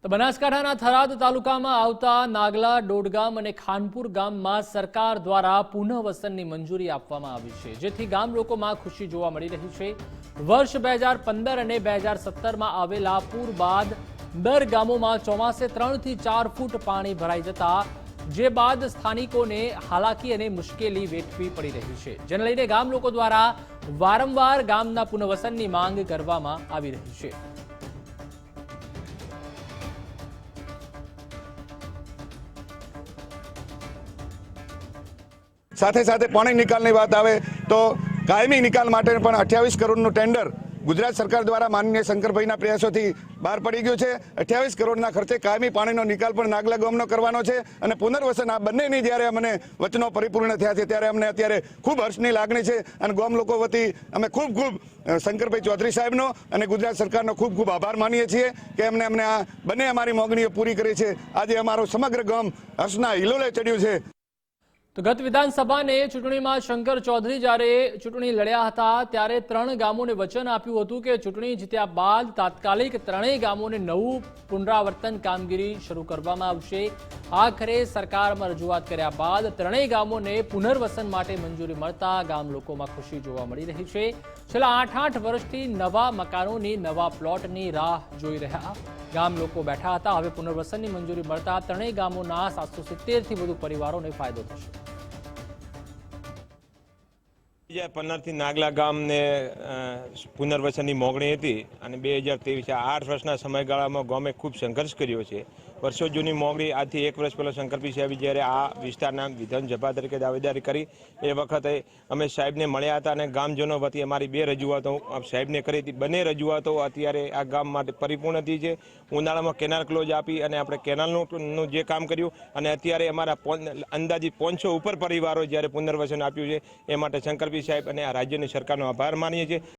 તો બનાસકાંઠાના થરાદ તાલુકામાં આવતા નાગલા, ડોડગામ અને ખાનપુર ગામમાં સરકાર દ્વારા પુનઃવસનની મંજૂરી આપવામાં આવી છે, જેથી ગામ લોકોમાં ખુશી જોવા મળી રહી છે। વર્ષ 2015 અને 2017માં આવેલા પૂર બાદ 10 ગામોમાં ચોમાસે 3 થી 4 ફૂટ પાણી ભરાઈ જતા જે બાદ સ્થાનિકોને હાલાકી અને મુશ્કેલી વેઠવી પડી રહી છે, જેને લઈને ગામ લોકો દ્વારા વારંવાર ગામના પુનઃવસનની માંગ કરવામાં આવી રહી છે। સાથે સાથે પાણી નિકાલની વાત આવે તો કાયમી નિકાલ માટે પણ 28 કરોડનું ટેન્ડર ગુજરાત સરકાર દ્વારા માનનીય શંકરભાઈના પ્રયાસોથી બહાર પડી ગયું છે। 28 કરોડના ખર્ચે કાયમી પાણીનો નિકાલ પણ નાગલા ગામનો કરવાનો છે અને પુનર્વસન આ બંનેની જ્યારે અમને વચનો પરિપૂર્ણ થયા છે ત્યારે અમને અત્યારે ખૂબ હર્ષની લાગણી છે અને ગામ લોકો વતી અમે ખૂબ શંકરભાઈ ચૌધરી સાહેબનો અને ગુજરાત સરકારનો ખૂબ આભાર માનીએ છીએ કે અમને આ બંને અમારી માંગણીઓ પૂરી કરી છે। આજે અમારું સમગ્ર ગામ હર્ષના હિલોલે ચડ્યું છે। તો ગત વિધાનસભાને ચૂંટણીમાં શંકર ચૌધરી જ્યારે ચૂંટણી લડ્યા હતા ત્યારે 3 ગામોને વચન આપ્યું હતું કે ચૂંટણી જીત્યા બાદ તાત્કાલિક 3 ગામોને નવું પુનરાવર્તન કામગીરી શરૂ કરવામાં આવશે। આખરે સરકારમાં રજૂઆત કર્યા બાદ 3 ગામોને પુનર્વસન માટે મંજૂરી મળતા ગામ લોકોમાં ખુશી જોવા મળી રહી છે। છેલ્લા 8 વર્ષથી નવા મકાનોની, નવા પ્લોટની રાહ જોઈ રહ્યા ગામ લોકો બેઠા હતા। હવે પુનર્વસનની મંજૂરી મળતા 3 ગામોના 770થી વધુ પરિવારોને ફાયદો થશે। 2015 થી નાગલા ગામને પુનર્વસનની મોગણી હતી અને 2023 8 વર્ષના સમયગાળામાં ગામે ખૂબ સંઘર્ષ કર્યો છે। વર્ષો જૂની મોગણી આજથી 1 વર્ષ પહેલાં શંકરભાઈ સાહેબે જ્યારે આ વિસ્તારના વિધાનસભા તરીકે દાવેદારી કરી એ વખતે અમે સાહેબને મળ્યા હતા અને ગામજનો વતી અમારી 2 રજૂઆતો સાહેબને કરી હતી। બંને રજૂઆતો અત્યારે આ ગામ માટે પરિપૂર્ણ થઈ છે। ઉનાળામાં કેનાલ ક્લોઝ આપી અને આપણે કેનાલનું જે કામ કર્યું અને અત્યારે અમારા અંદાજિત 500 ઉપર પરિવારો જ્યારે પુનર્વસન આપ્યું છે એ માટે શંકરભાઈ સાહેબ અને આ રાજ્યની સરકારનો આભાર માનીએ છીએ।